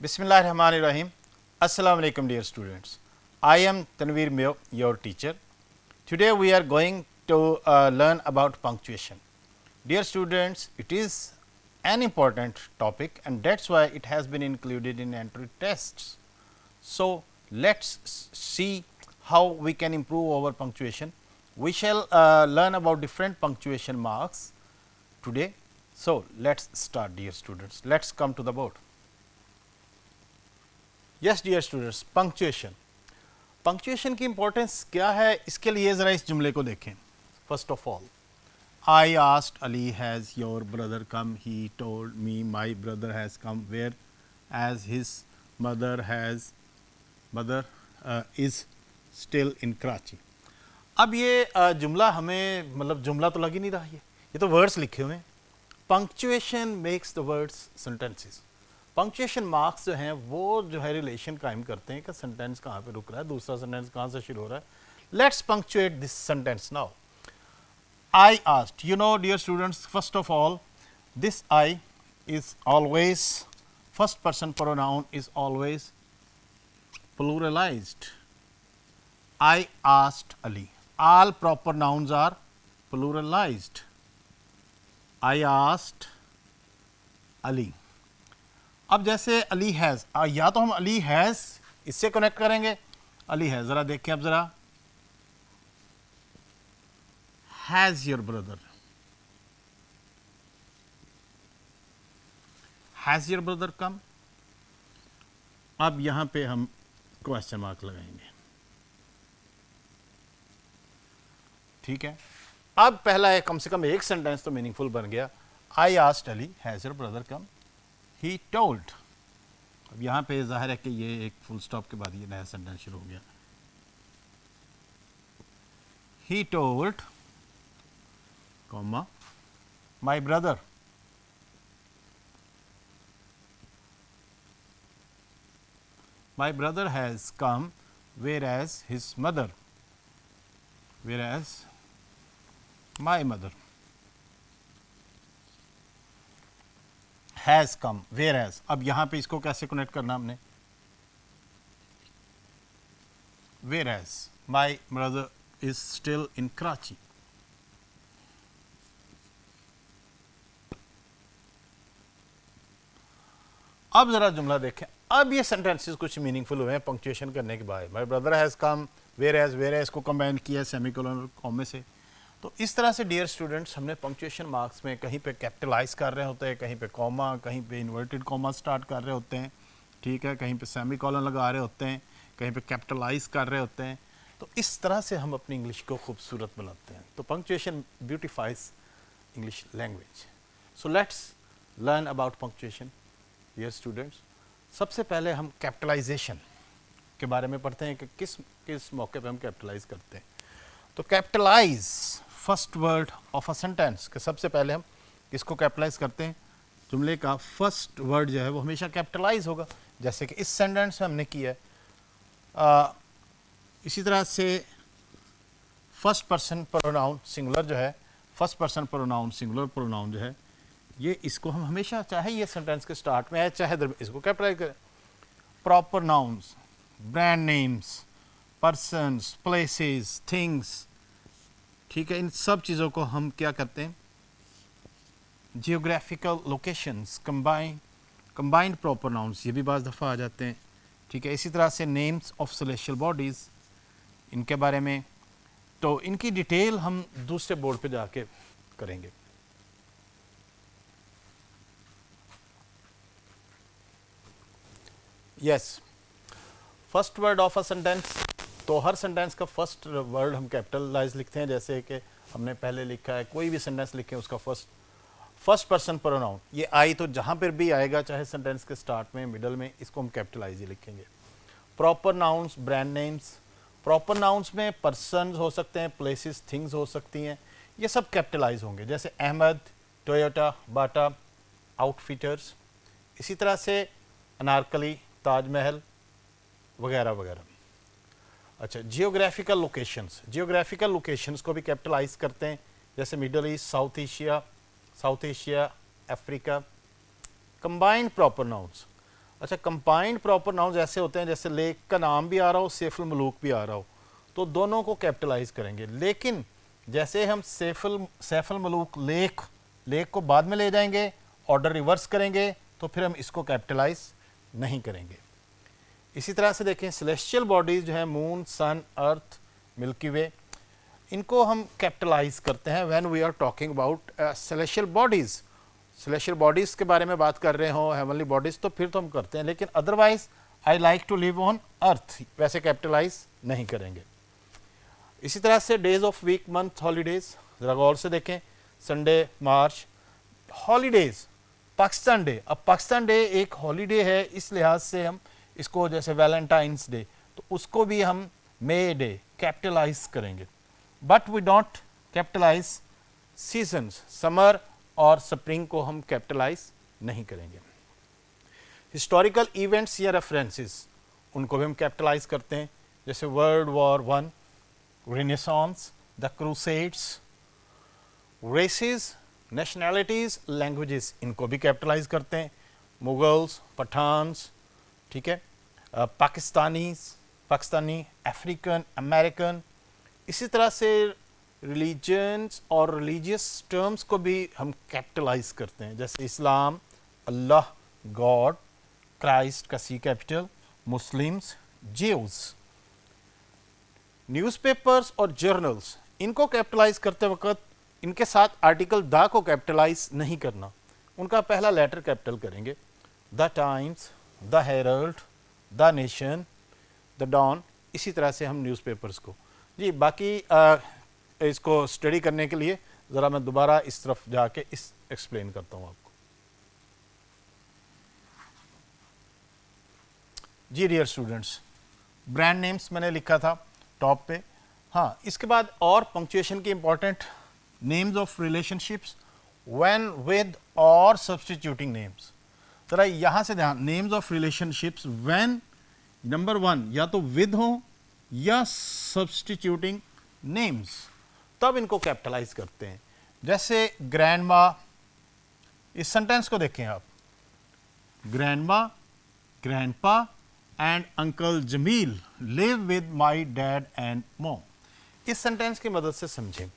Bismillahirrahmanirrahim. Assalamu alaikum dear students. I am Tanveer Mayo, your teacher. Today we are going to learn about punctuation. Dear students, it is an important topic and that is why it has been included in entry tests. So, let us see how we can improve our punctuation. We shall learn about different punctuation marks today. So, let us start dear students. Let us come to the board. Yes dear students, punctuation. Punctuation की importance क्या है, इसके लिए ज़रा इस जुमले को देखें. First of all, I asked Ali, has your brother come? He told me my brother has come. Whereas his mother is still in Karachi. अब ये जुमला हमें मतलब जुमला तो लग ही नहीं रहा, ये तो वर्ड्स लिखे हुए हैं. Punctuation makes the words sentences. Punctuation marks जो हैं वो जो है रिलेशन कायम करते हैं कि सेंटेंस कहाँ पे रुक रहा है, दूसरा सेंटेंस कहाँ से शुरू हो रहा है. Let's punctuate this sentence now. I asked, you know dear students, first of all this I is always first person pronoun is always pluralized. I asked Ali. All proper nouns are pluralized. I asked Ali. अब जैसे Ali has, या तो हम Ali has इससे connect करेंगे. Ali has, ज़रा देखें अब ज़रा. Has your brother, has your brother come. अब यहाँ पे हम क्वेश्चन मार्क लगाएंगे. ठीक है, अब पहला है, कम से कम एक सेंटेंस तो मीनिंगफुल बन गया. आई asked Ali, has your brother come. He told. अब यहाँ पे जाहिर है कि ये एक फुल स्टॉप के बाद ये नया सेंटेंस शुरू हो गया. He told, comma, my brother. My brother has come, whereas his mother, whereas my mother has come. Whereas, अब यहाँ पे इसको कैसे कनेक्ट करना हमने. Whereas my brother is still in Karachi. अब ज़रा जुमला देखें. अब ये सेंटेंसेस कुछ मीनिंगफुल हुए हैं पंक्चुएशन करने के बाद. My brother has come, whereas को कंबाइन किया सेमीकोलन और कॉमे से. तो इस तरह से डियर स्टूडेंट्स हमने पंक्चुएशन मार्क्स में कहीं पे कैपिटलाइज कर रहे होते हैं, कहीं पे कॉमा, कहीं पे इन्वर्टेड कॉमा स्टार्ट कर रहे होते हैं. ठीक है, कहीं पे सेमीकोलन लगा रहे होते हैं, कहीं पे कैपिटलाइज कर रहे होते हैं. तो इस तरह से हम अपनी इंग्लिश को खूबसूरत बनाते हैं. तो punctuation beautifies English language. So let's learn about punctuation dear students. सबसे पहले हम कैपिटलाइजेशन के बारे में पढ़ते हैं कि किस मौके पर हम कैपिटलाइज करते हैं. तो capitalise first word of a sentence के सबसे पहले हम किसको कैपिटलाइज करते हैं. जुमले का फर्स्ट वर्ड जो है वो हमेशा कैपिटलाइज होगा, जैसे कि इस सेंटेंस में हमने किया है. इसी तरह से फर्स्ट पर्सन प्रोनाउन सिंगुलर जो है, first person pronoun singular pronoun जो है, ये इसको हम हमेशा चाहे ये सेंटेंस के स्टार्ट में है चाहे इसको कैपिटलाइज करें. Proper nouns, brand names, persons, places, things. ठीक है, इन सब चीज़ों को हम क्या करते हैं, geographical locations, combined proper nouns, ये भी बाज़ दफ़ा आ जाते हैं. ठीक है, इसी तरह से नेम्स ऑफ सेलेशियल बॉडीज़, इनके बारे में तो इनकी डिटेल हम दूसरे बोर्ड पे जाके करेंगे. Yes, first word of a sentence. तो हर सेंटेंस का फर्स्ट वर्ड हम कैपिटलाइज लिखते हैं. जैसे कि हमने पहले लिखा है, कोई भी सेंटेंस लिखें उसका फर्स्ट पर्सन प्रोनाउन, ये आई तो जहाँ पर भी आएगा चाहे सेंटेंस के स्टार्ट में, मिडल में, इसको हम कैपिटलाइज ही लिखेंगे. Proper nouns, brand names. Proper nouns में पर्सन्स हो सकते हैं, प्लेसेस, थिंग्स हो सकती हैं, ये सब कैपिटलाइज होंगे. जैसे अहमद, टोयोटा, बाटा, आउटफिटर्स. इसी तरह से अनारकली, ताजमहल वगैरह वगैरह. अच्छा, जियोग्राफिकल लोकेशंस को भी कैपिटलाइज करते हैं. जैसे middle east, south Asia, Africa. Combined proper nouns, अच्छा, कंबाइंड प्रॉपर नाउन ऐसे होते हैं जैसे लेक का नाम भी आ रहा हो, सैफुल मलूक भी आ रहा हो, तो दोनों को कैपिटलाइज करेंगे। लेकिन जैसे हम सैफुल मलूक लेक, लेक को बाद में ले जाएंगे, ऑर्डर रिवर्स करेंगे, तो फिर हम इसको कैपिटलाइज नहीं करेंगे। इसी तरह से देखें सेलेस्टियल बॉडीज जो हैं, मून, सन, अर्थ, मिल्की वे, इनको हम कैपिटलाइज करते हैं when we are talking about celestial bodies. Celestial bodies के बारे में बात कर रहे हो, हेवनली बॉडीज, तो फिर तो हम करते हैं, लेकिन otherwise I like to live on earth, वैसे कैपिटलाइज नहीं करेंगे। इसी तरह से days of week, month, holidays, ज़रा गौर से देखें, Sunday, March, holidays, Pakistan Day. अब पाकिस्तान डे एक हॉलीडे है, इस लिहाज से हम इसको, जैसे वैलेंटाइंस डे, तो उसको भी हम मे डे कैपिटलाइज करेंगे। But we don't capitalise seasons, summer और स्प्रिंग को हम कैपिटलाइज नहीं करेंगे। हिस्टोरिकल इवेंट्स या रेफरेंसेस, उनको भी हम कैपिटलाइज करते हैं, जैसे World War One, Renaissance, the Crusades, races, nationalities, languages, इनको भी कैपिटलाइज करते हैं, मुगल्स, पठान्स, ठीक है, पाकिस्तानी, अफ्रीकन, अमेरिकन। इसी तरह से रिलीजन्स और रिलीजियस टर्म्स को भी हम कैपिटलाइज करते हैं, जैसे इस्लाम, अल्लाह, गॉड, क्राइस्ट का सी कैपिटल, मुस्लिम्स, ज्यूज़। न्यूज़पेपर्स और जर्नल्स, इनको कैपिटलाइज करते वक्त इनके साथ आर्टिकल द को कैपिटलाइज नहीं करना, उनका पहला लेटर कैपिटल करेंगे। The Times, the Herald, the Nation, the Dawn. इसी तरह से हम न्यूज़पेपर्स को, जी बाकी इसको स्टडी करने के लिए ज़रा मैं दोबारा इस तरफ जाके इस एक्सप्लेन करता हूँ आपको। जी डियर स्टूडेंट्स, ब्रांड नेम्स मैंने लिखा था टॉप पे। हाँ, इसके बाद और पंक्चुएशन के important names of relationships, when, with और सब्स्टिट्यूटिंग नेम्स। ज़रा यहाँ से ध्यान, names of relationships when, number one, या तो विद हो या सब्स्टिट्यूटिंग नेम्स, तब इनको कैपिटलाइज करते हैं। जैसे ग्रैंडमा, इस सेंटेंस को देखें आप, grandma, grandpa and uncle Jameel live with my dad and mom. इस सेंटेंस की मदद से समझें।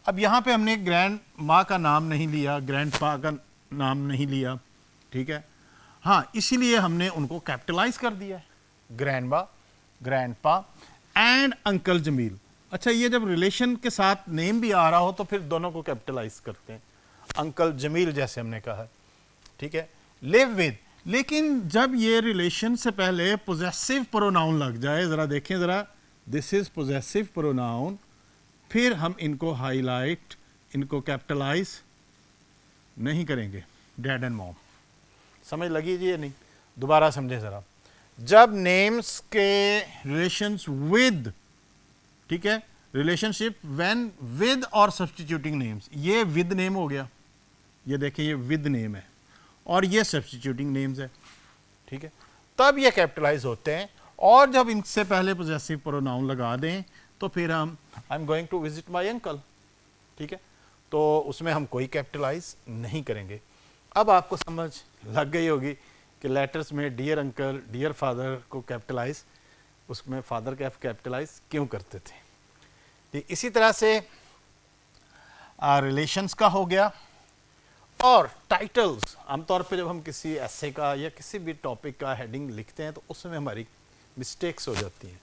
अब यहाँ पे हमने ग्रैंड माँ का नाम नहीं लिया, ग्रैंड पा का नाम नहीं लिया, ठीक है, हाँ, इसीलिए हमने उनको कैपिटलाइज कर दिया है, ग्रैंड माँ, ग्रैंड पा एंड अंकल जमील। अच्छा, ये जब रिलेशन के साथ नेम भी आ रहा हो तो फिर दोनों को कैपिटलाइज करते हैं, अंकल जमील जैसे हमने कहा है, ठीक है। लिव विद, लेकिन जब ये रिलेशन से पहले पोजेसिव प्रोनाउन लग जाए, ज़रा देखें ज़रा, दिस इज पोजेसिव प्रोनाउन, फिर हम इनको हाईलाइट, इनको कैपिटलाइज नहीं करेंगे, डैड एंड मॉम। समझ लगी जी या नहीं? दोबारा समझे ज़रा। जब नेम्स के रिलेशंस विद, ठीक है, रिलेशनशिप व्हेन विद और सब्स्टिट्यूटिंग नेम्स, ये विद नेम हो गया, ये देखिए ये विद नेम है और ये सब्स्टिट्यूटिंग नेम्स है, ठीक है, तब ये कैपिटलाइज होते हैं। और जब इनसे पहले पोजेसिव प्रोनाउन लगा दें तो फिर हम I am going to visit my uncle, ठीक है, तो उसमें हम कोई कैपिटलाइज नहीं करेंगे। अब आपको समझ लग गई होगी कि लेटर्स में डियर अंकल, डियर फादर को कैपिटलाइज, उसमें फादर का कैपिटलाइज क्यों करते थे। ठीक, इसी तरह से रिलेशंस का हो गया। और टाइटल्स, आमतौर पे जब हम किसी ऐसे का या किसी भी टॉपिक का हेडिंग लिखते हैं तो उसमें हमारी मिस्टेक्स हो जाती हैं।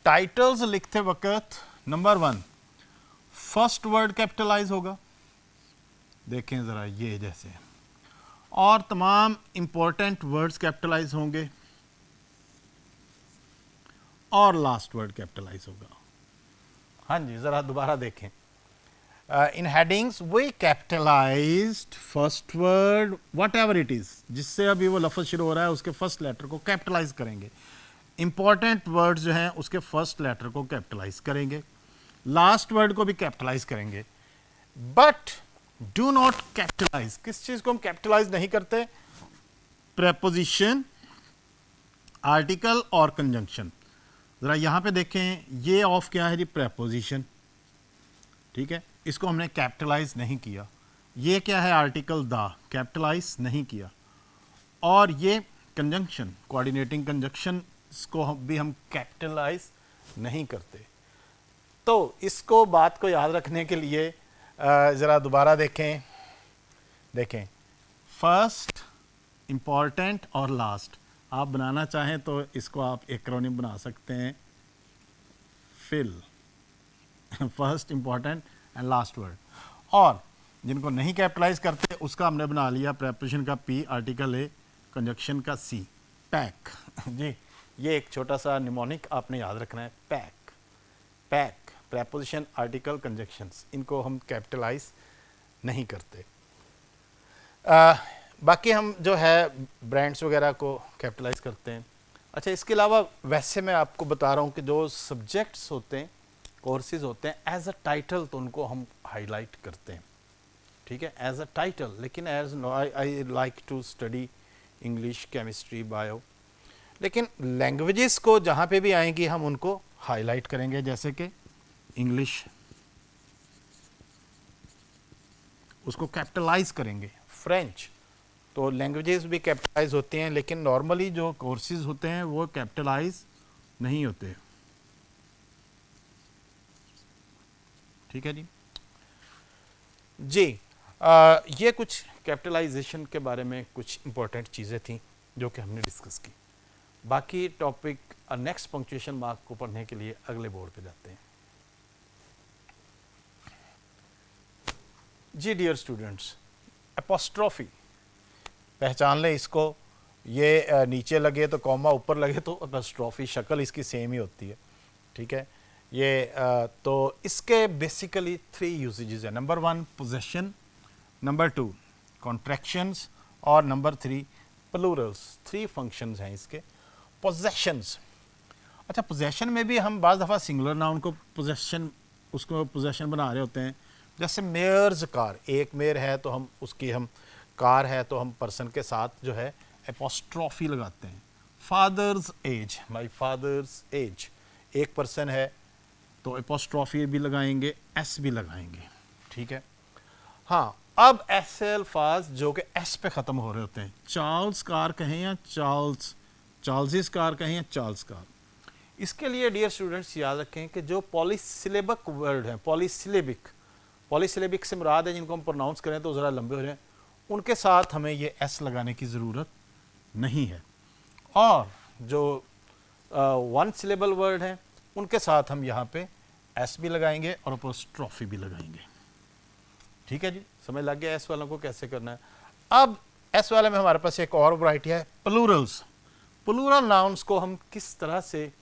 टाइटल्स लिखते वक्त number one, first word capitalise होगा, देखें ज़रा ये जैसे, और तमाम इंपॉर्टेंट वर्ड्स कैपिटलाइज होंगे और लास्ट वर्ड कैपिटलाइज होगा। हाँ जी, ज़रा दोबारा देखें। In headings we capitalized first word whatever it is, जिससे अभी वो लफ्ज़ शुरू हो रहा है उसके फर्स्ट लेटर को कैपिटलाइज करेंगे। इंपॉर्टेंट वर्ड्स जो हैं उसके फर्स्ट लेटर को कैपिटलाइज करेंगे, लास्ट वर्ड को भी कैपिटलाइज करेंगे। बट डू नॉट कैपिटलाइज, किस चीज़ को हम कैपिटलाइज नहीं करते? प्रेपोजिशन, आर्टिकल और कंजंक्शन। ज़रा यहाँ पे देखें, ये ऑफ क्या है जी? प्रेपोजिशन, ठीक है, इसको हमने कैपिटलाइज नहीं किया। ये क्या है? आर्टिकल द, कैपिटलाइज नहीं किया। और ये कंजंक्शन, कोऑर्डिनेटिंग कंजंक्शन को भी हम कैपिटलाइज नहीं करते। तो इसको बात को याद रखने के लिए ज़रा दोबारा देखें फर्स्ट, इम्पॉर्टेंट और लास्ट। आप बनाना चाहें तो इसको आप एक्रोनिम बना सकते हैं, FIL, first, important and last word. और जिनको नहीं कैपिटलाइज करते उसका हमने बना लिया प्रेपोजिशन का पी, आर्टिकल ए, कंजक्शन का सी, पैक। जी, ये एक छोटा सा निमोनिक आपने याद रखना है, पैक। प्रेपोजिशन, आर्टिकल, कंजक्शंस, इनको हम कैपिटलाइज नहीं करते। बाकी हम जो है ब्रांड्स वगैरह को कैपिटलाइज करते हैं। अच्छा, इसके अलावा वैसे मैं आपको बता रहा हूँ कि जो सब्जेक्ट्स होते हैं, कोर्सेज होते हैं, एज अ टाइटल तो उनको हम हाईलाइट करते हैं, ठीक है, एज अ टाइटल। लेकिन as I like to study English, chemistry, bio, लेकिन लैंग्वेजेस को जहाँ पे भी आएंगी हम उनको हाईलाइट करेंगे। जैसे कि इंग्लिश, उसको कैपिटलाइज करेंगे। फ्रेंच, तो लैंग्वेजेस भी कैपिटलाइज होते हैं, लेकिन नॉर्मली जो कोर्सेज होते हैं वो कैपिटलाइज नहीं होते, ठीक है जी। जी, ये कुछ कैपिटलाइजेशन के बारे में कुछ इंपॉर्टेंट चीज़ें थी जो कि हमने डिस्कस की। बाकी टॉपिक नेक्स्ट पंक्चुएशन मार्क को पढ़ने के लिए अगले बोर्ड पे जाते हैं। जी डियर स्टूडेंट्स, एपोस्ट्रोफी पहचान लें इसको। ये नीचे लगे तो कॉमा, ऊपर लगे तो एपोस्ट्रोफी, शक्ल इसकी सेम ही होती है, ठीक है। ये तो इसके बेसिकली 3 यूसेजेस है। नंबर 1 पोजेशन, नंबर 2 कॉन्ट्रैक्शंस और नंबर 3 प्लूरल्स। 3 फंक्शंस हैं इसके। पोजेशंस, अच्छा पोजेशन में भी हम बाज़ दफ़ा सिंगुलर नाउन को पोजेशन, उसको पोजेशन बना रहे होते हैं। जैसे मेयर्स कार, एक मेयर है तो हम उसकी, हम कार है तो हम पर्सन के साथ जो है एपोस्ट्रोफी लगाते हैं। Father's age, my father's age, एक पर्सन है तो एपोस्ट्रोफी भी लगाएंगे, एस भी लगाएंगे, ठीक है। हाँ, अब ऐसे अल्फाज जो कि एस पे ख़त्म हो रहे होते हैं, चार्ल्स कार कहें या चार्ल्स कार कहें या चार्ल्स कार, इसके लिए डियर स्टूडेंट्स याद रखें कि जो पॉलीसिलेबिक वर्ड हैं, पॉलीसिलेबिक से मुराद है जिनको हम प्रोनाउंस करें तो ज़रा लंबे हो रहे हैं, उनके साथ हमें ये एस लगाने की ज़रूरत नहीं है। और जो 1 सिलेबल वर्ड हैं उनके साथ हम यहाँ पे एस भी लगाएंगे और एपोस्ट्रोफी भी लगाएंगे, ठीक है जी। समझ लग गया एस वालों को कैसे करना है। अब एस वाले में हमारे पास एक और वैरायटी है, प्लूरल्स। प्लूरल नाउन्स को हम किस तरह से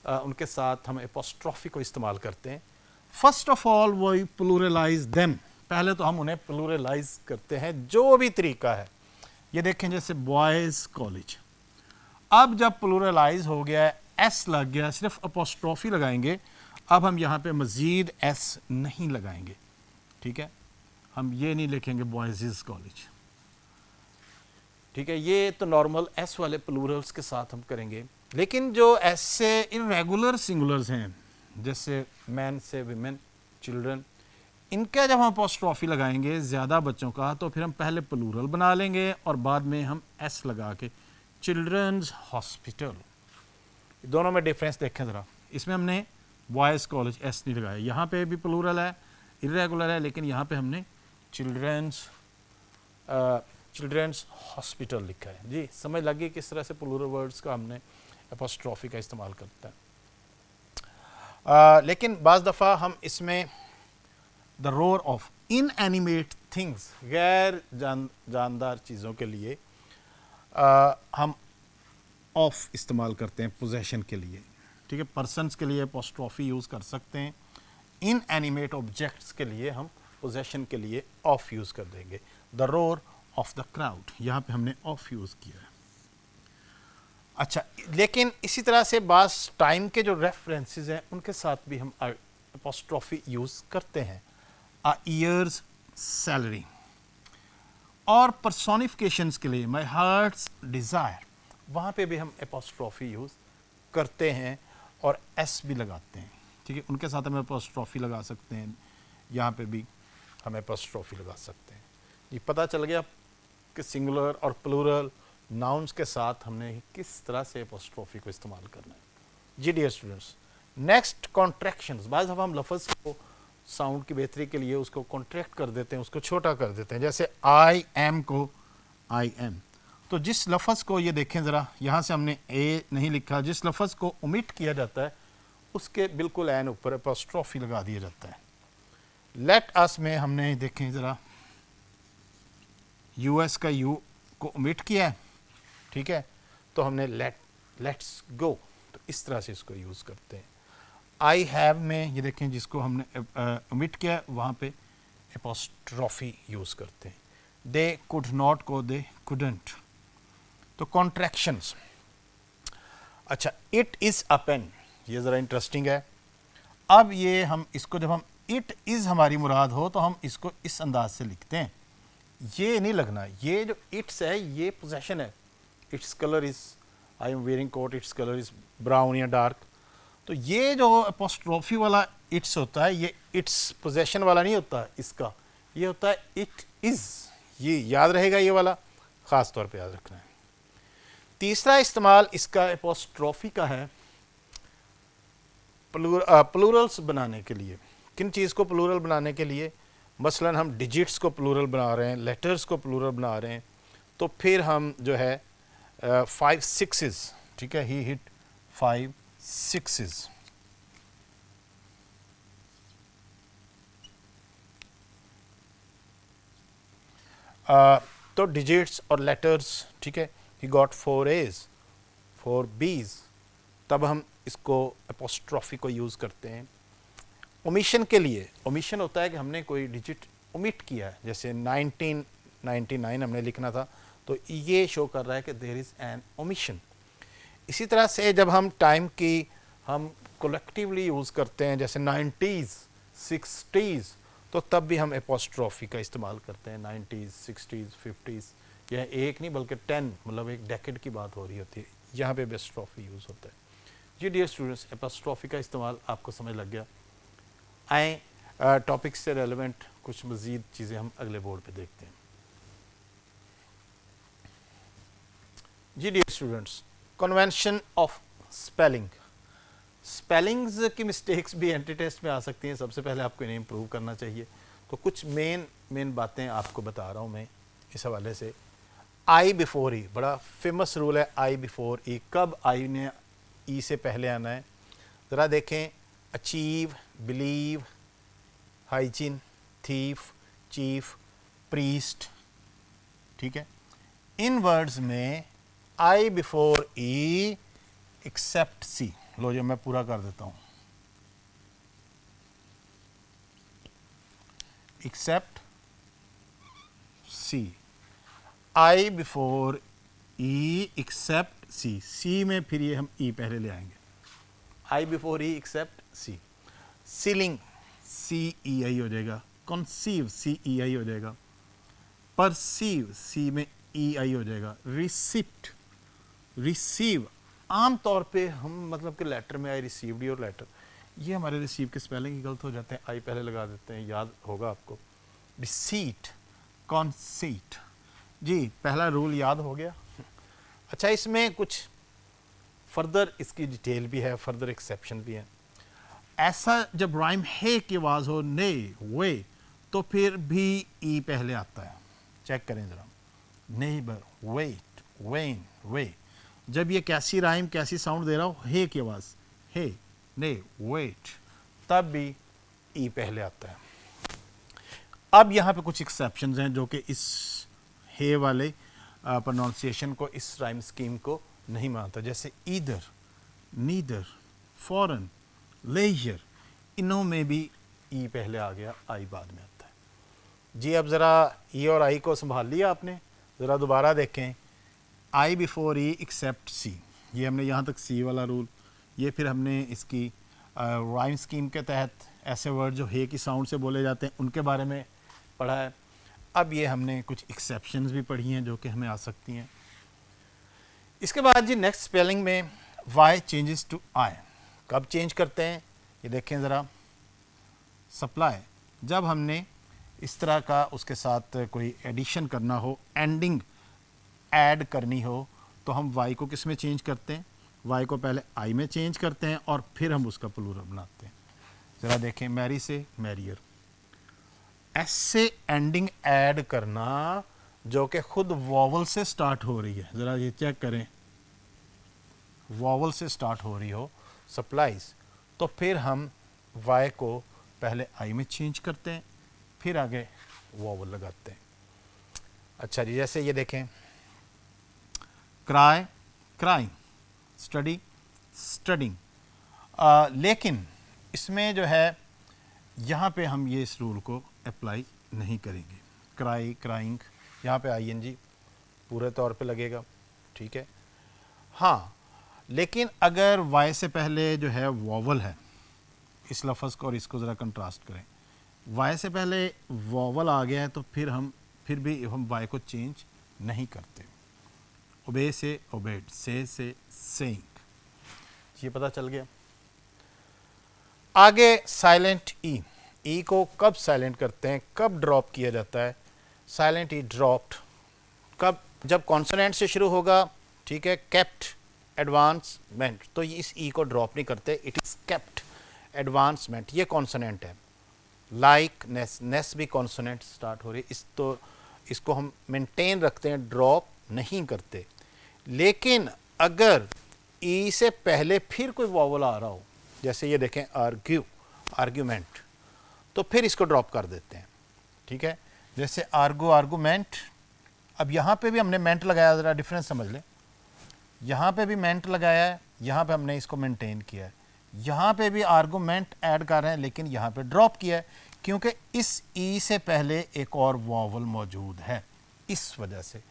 उनके साथ हम एपोस्ट्रोफी को इस्तेमाल करते हैं। First of all we pluralise them, पहले तो हम उन्हें प्लूरलाइज करते हैं जो भी तरीका है। ये देखें जैसे बॉयज़ कॉलेज, अब जब प्लूरलाइज हो गया, एस लग गया, सिर्फ एपोस्ट्रोफी लगाएंगे। अब हम यहाँ पे मज़ीद एस नहीं लगाएंगे, ठीक है। हम ये नहीं लिखेंगे बॉयज़ कॉलेज, ठीक है। ये तो नॉर्मल एस वाले प्लूरल्स के साथ हम करेंगे। लेकिन जो ऐसे इरेगुलर सिंगुलर्स हैं जैसे मैन से विमेन, चिल्ड्रन, इनका जब हम एपोस्ट्रोफी लगाएंगे ज़्यादा बच्चों का, तो फिर हम पहले प्लूरल बना लेंगे और बाद में हम एस लगा के चिल्ड्रंस हॉस्पिटल। दोनों में डिफरेंस देखें ज़रा। इसमें हमने बॉयज़ कॉलेज एस नहीं लगाया, यहाँ पे भी प्लूरल है, इरेगुलर है, लेकिन यहाँ पे हमने चिल्ड्रंस हॉस्पिटल लिखा है। जी, समझ लगी किस तरह से प्लूरल वर्ड्स का हमने एपोस्ट्रोफी का इस्तेमाल करता है। लेकिन बाज़ दफ़ा हम इसमें the roar of inanimate things, गैर जानदार चीज़ों के लिए हम ऑफ इस्तेमाल करते हैं पोजेशन के लिए, ठीक है। पर्सन्स के लिए एपोस्ट्रोफी यूज़ कर सकते हैं, इनएनिमेट ऑब्जेक्ट्स के लिए हम पोजेशन के लिए ऑफ यूज़ कर देंगे। The roar of the crowd, यहाँ पे हमने ऑफ यूज़ किया है। अच्छा, लेकिन इसी तरह से बास टाइम के जो रेफरेंसेस हैं उनके साथ भी हम एपोस्ट्रोफी यूज़ करते हैं। अ ईयर्स सैलरी, और पर्सोनिफिकेशंस के लिए माई हार्ट्स डिज़ायर, वहाँ पे भी हम एपोस्ट्रोफी यूज़ करते हैं और एस भी लगाते हैं, ठीक है। उनके साथ हम एपोस्ट्रोफी लगा सकते हैं, यहाँ पे भी हम एपोस्ट्रोफी लगा सकते हैं। ये पता चल गया कि सिंगुलर और प्लूरल नाउन्स के साथ हमने किस तरह से एपोस्ट्रोफी को इस्तेमाल करना है। जी डियर स्टूडेंट्स, नेक्स्ट कॉन्ट्रैक्शंस। बाद हम लफ्ज़ को साउंड की बेहतरी के लिए उसको कॉन्ट्रैक्ट कर देते हैं, उसको छोटा कर देते हैं। जैसे आई एम को आई एम, तो जिस लफ्ज़ को, ये देखें ज़रा, यहाँ से हमने ए नहीं लिखा, जिस लफ्ज़ को ओमिट किया जाता है उसके बिल्कुल एन ऊपर एपोस्ट्रोफी लगा दिया जाता है। लेट अस में हमने देखें ज़रा यूएस का यू को ओमिट किया है, ठीक है, तो हमने लेट्स गो, तो इस तरह से इसको यूज़ करते हैं। आई हैव में ये देखें जिसको हमने ओमिट किया वहाँ पे एपोस्ट्रोफी यूज़ करते हैं। दे कुड नॉट को दे कुडंट। तो कॉन्ट्रैक्शंस। अच्छा, इट इज़ अ पेन, ये ज़रा इंटरेस्टिंग है। अब ये हम इसको, जब हम इट इज़ हमारी मुराद हो तो हम इसको इस अंदाज से लिखते हैं, ये नहीं लगना, ये जो इट्स है ये पोजेशन है। Its colour is, I am wearing coat, its colour is brown या डार्क। तो ये जो एपोस्ट्रोफी वाला इट्स होता है, ये इट्स पोजेशन वाला नहीं होता इसका, ये होता है इट इज़। ये याद रहेगा, ये वाला ख़ास तौर पे याद रखना है। तीसरा इस्तेमाल इसका एपोस्ट्रोफी का है प्लूरल्स बनाने के लिए। किन चीज़ को प्लूरल बनाने के लिए? मसलन हम डिजिट्स को प्लूरल बना रहे हैं, लेटर्स को प्लूरल बना रहे हैं, तो फिर हम जो है 5 6s, ठीक है, ही हिट 5 6s। तो डिजिट्स और लेटर्स, ठीक है, ही गॉट 4 A's 4 B's, तब हम इसको एपोस्ट्रोफी को यूज़ करते हैं। ओमिशन के लिए, ओमिशन होता है कि हमने कोई डिजिट ओमिट किया है, जैसे 1999 हमने लिखना था, तो ये शो कर रहा है कि देयर इज़ एन ओमिशन। इसी तरह से जब हम टाइम की हम कलेक्टिवली यूज़ करते हैं, जैसे 90s 60s, तो तब भी हम एपोस्ट्रोफी का इस्तेमाल करते हैं। 90s 60s 50s, यह एक नहीं बल्कि 10, मतलब एक डेकेड की बात हो रही होती है, यहाँ पे एपोस्ट्रोफी यूज़ होता है। जी डियर स्टूडेंट्स, एपोस्ट्रोफी का इस्तेमाल आपको समझ लग गया। आए टॉपिक से रेलेवेंट कुछ मज़ीद चीज़ें हम अगले बोर्ड पे देखते हैं। जी dear students, convention of spelling. Spellings की मिस्टेक्स भी एंट्री टेस्ट में आ सकती हैं, सबसे पहले आपको इन्हें इम्प्रूव करना चाहिए। तो कुछ मेन बातें आपको बता रहा हूँ मैं इस हवाले से। आई बिफोर ई, बड़ा फेमस रूल है आई बिफोर ई। कब आई ने ई से पहले आना है? ज़रा देखें, achieve, believe, hygiene, thief, chief, priest, ठीक है। इन वर्ड्स में आई बिफोर ई एक्सेप्ट सी। लो जो मैं पूरा कर देता हूं, accept C, I before E accept सी। सी में फिर ये हम ई पहले ले आएंगे, I before E accept C. Ceiling, सी ई आई हो जाएगा। कंसीव, सी ई आई हो जाएगा। परसीव, सी में ई आई हो जाएगा। रिसिप्ट, रिसीव, आम तौर पे हम मतलब कि लेटर में आई रिसीव्ड योर लेटर, ये हमारे रिसीव के स्पेलिंग ही गलत हो जाते हैं, आई पहले लगा देते हैं, याद होगा आपको। रिसीट, कॉन्सीट, जी पहला रूल याद हो गया। अच्छा, इसमें कुछ फर्दर इसकी डिटेल भी है, फर्दर एक्सेप्शन भी है। ऐसा जब राइम है की आवाज़ हो, ने, वे, तो फिर भी ई पहले आता है। चेक करें ज़रा, नेबर, वेट, वेन, वे। जब ये कैसी राइम, कैसी साउंड दे रहा हो, हे की आवाज़, हे, ने, वेट, तब भी ई पहले आता है। अब यहाँ पे कुछ एक्सेप्शंस हैं जो कि इस हे वाले प्रोनाउंसिएशन को, इस राइम स्कीम को नहीं मानता। जैसे ईदर, नीदर, फॉरन, लेजर, इनों में भी ई पहले आ गया, आई बाद में आता है। जी अब ज़रा ई और आई को संभाल लिया आपने, ज़रा दोबारा देखें। आई बिफोर ई एक्सेप्ट सी, ये हमने यहाँ तक सी वाला रूल। ये फिर हमने इसकी राइम स्कीम के तहत ऐसे वर्ड जो हे की साउंड से बोले जाते हैं उनके बारे में पढ़ा है। अब ये हमने कुछ एक्सेप्शंस भी पढ़ी हैं जो कि हमें आ सकती हैं। इसके बाद जी नेक्स्ट स्पेलिंग में वाई चेंजेस टू आई, कब चेंज करते हैं ये देखें ज़रा। सप्लाई, जब हमने इस तरह का उसके साथ कोई एडिशन करना हो, एंडिंग, ऐड करनी हो तो हम y को किस में चेंज करते हैं, y को पहले I में चेंज करते हैं और फिर हम उसका प्लूरल बनाते हैं। ज़रा देखें, मैरी से मैरियर, एस से एंडिंग ऐड करना जो कि खुद वॉवल से स्टार्ट हो रही है, ज़रा ये चेक करें, वॉवल से स्टार्ट हो रही हो, सप्लाइज, तो फिर हम y को पहले I में चेंज करते हैं फिर आगे वॉवल लगाते हैं। अच्छा जी, जैसे ये देखें, क्राई क्राइंग, स्टडी स्टडिंग, लेकिन इसमें जो है यहाँ पे हम ये इस रूल को अप्लाई नहीं करेंगे। क्राई क्राइंग यहाँ पे ING पूरे तौर पे लगेगा, ठीक है। हाँ, लेकिन अगर y से पहले जो है वॉवल है, इस लफ्ज़ को और इसको ज़रा कंट्रास्ट करें, y से पहले वॉवल आ गया है तो फिर भी हम y को चेंज नहीं करते। ओबे से ओबेड, से सेइंग, ये पता चल गया। आगे साइलेंट ई को कब साइलेंट करते हैं, कब ड्रॉप किया जाता है? साइलेंट ई ड्रॉप्ड कब, जब कॉन्सोनेंट से शुरू होगा, ठीक है। केप्ट एडवांसमेंट, तो इस ई को ड्रॉप नहीं करते, इट इज़ केप्ट एडवांसमेंट, ये कॉन्सोनेंट है। लाइक नेस, नेस भी कॉन्सोनेंट स्टार्ट हो रही है, इसको हम मेंटेन रखते हैं, ड्रॉप नहीं करते। लेकिन अगर ई से पहले फिर कोई वॉवल आ रहा हो, जैसे ये देखें आर्ग्यू, आर्ग्यूमेंट, तो फिर इसको ड्रॉप कर देते हैं, ठीक है। जैसे आर्गो, आर्गूमेंट, अब यहाँ पे भी हमने मेंट लगाया, ज़रा डिफरेंस समझ लें, यहाँ पे भी मेंट लगाया है, यहाँ पे हमने इसको मेंटेन किया है, यहाँ पे भी आर्गूमेंट ऐड कर रहे हैं लेकिन यहाँ पे ड्रॉप किया है, क्योंकि इस ई से पहले एक और वॉवल मौजूद है, इस वजह से।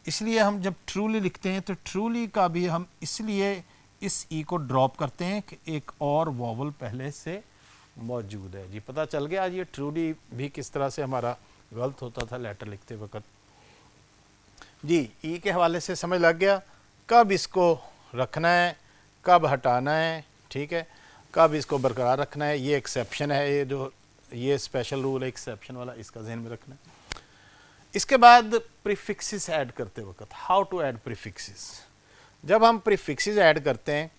इसलिए हम जब ट्रूली लिखते हैं तो ट्रूली का भी हम इसलिए इस ई को ड्रॉप करते हैं कि एक और वॉवल पहले से मौजूद है। जी पता चल गया आज ये ट्रूली भी किस तरह से हमारा गलत होता था लेटर लिखते वक्त। जी ई के हवाले से समझ लग गया, कब इसको रखना है, कब हटाना है, ठीक है, कब इसको बरकरार रखना है। ये एक्सेप्शन है, ये स्पेशल रूल है एक्सेप्शन वाला, इसका ज़हन में रखना है। इसके बाद प्रीफिक्सेस ऐड करते वक्त, हाउ टू ऐड प्रीफिक्सेस। जब हम प्रीफिक्सेस ऐड करते हैं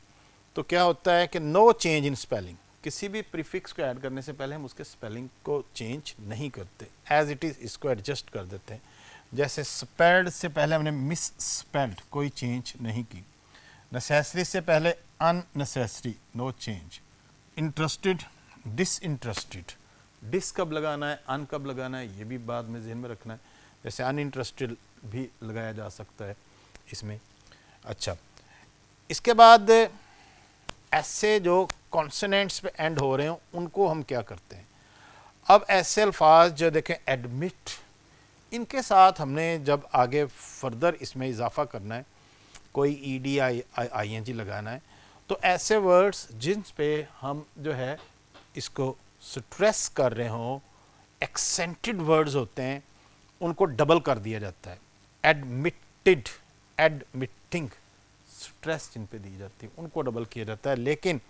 तो क्या होता है कि नो चेंज इन स्पेलिंग, किसी भी प्रीफिक्स को ऐड करने से पहले हम उसके स्पेलिंग को चेंज नहीं करते, एज इट इज़ इसको एडजस्ट कर देते हैं। जैसे स्पेल्ड से पहले हमने मिस स्पेल्ड, कोई चेंज नहीं की। नेसेसरी से पहले unnecessary, no change. Interested, disinterested, dis कब लगाना है, अन कब लगाना है, ये भी बाद में ज़हन में रखना है। जैसे अनइंटरेस्टेड भी लगाया जा सकता है इसमें। अच्छा, इसके बाद ऐसे जो कॉन्सोनेंट्स पे एंड हो रहे हैं उनको हम क्या करते हैं। अब ऐसे अल्फाज जो देखें एडमिट, इनके साथ हमने जब आगे फर्दर इसमें इजाफा करना है, कोई ED ING लगाना है, तो ऐसे वर्ड्स जिन पे हम जो है इसको स्ट्रेस कर रहे हों, एक्सेंटेड वर्ड्स होते हैं, उनको डबल कर दिया जाता है। एडमिटेड, एडमिटिंग, स्ट्रेस जिन पे दी जाती है उनको डबल किया जाता है। लेकिन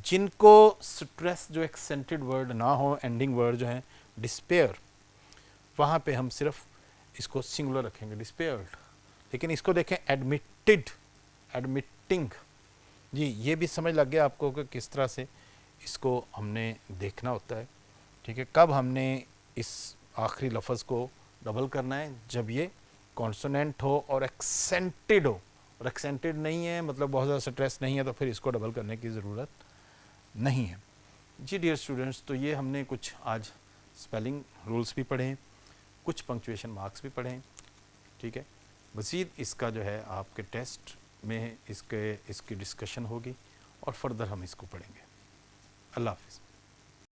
जिनको स्ट्रेस जो एक्सेंटेड वर्ड ना हो, एंडिंग वर्ड जो हैं, डिस्पेयर, वहाँ पे हम सिर्फ इसको सिंगुलर रखेंगे, डिस्पेयर्ड। लेकिन इसको देखें एडमिटेड, एडमिटिंग। जी ये भी समझ लग गया आपको कि किस तरह से इसको हमने देखना होता है, ठीक है। कब हमने इस आखिरी लफ्ज़ को डबल करना है, जब ये कॉन्सोनेंट हो और एक्सेंटेड हो, और एक्सेंटेड नहीं है मतलब बहुत ज़्यादा स्ट्रेस नहीं है, तो फिर इसको डबल करने की ज़रूरत नहीं है। जी डियर स्टूडेंट्स, तो ये हमने कुछ आज स्पेलिंग रूल्स भी पढ़े हैं, कुछ पंक्चुएशन मार्क्स भी पढ़े हैं, ठीक है। मज़ीद इसका जो है आपके टेस्ट में इसकी डिस्कशन होगी और फर्दर हम इसको पढ़ेंगे। अल्लाह हाफ़िज़।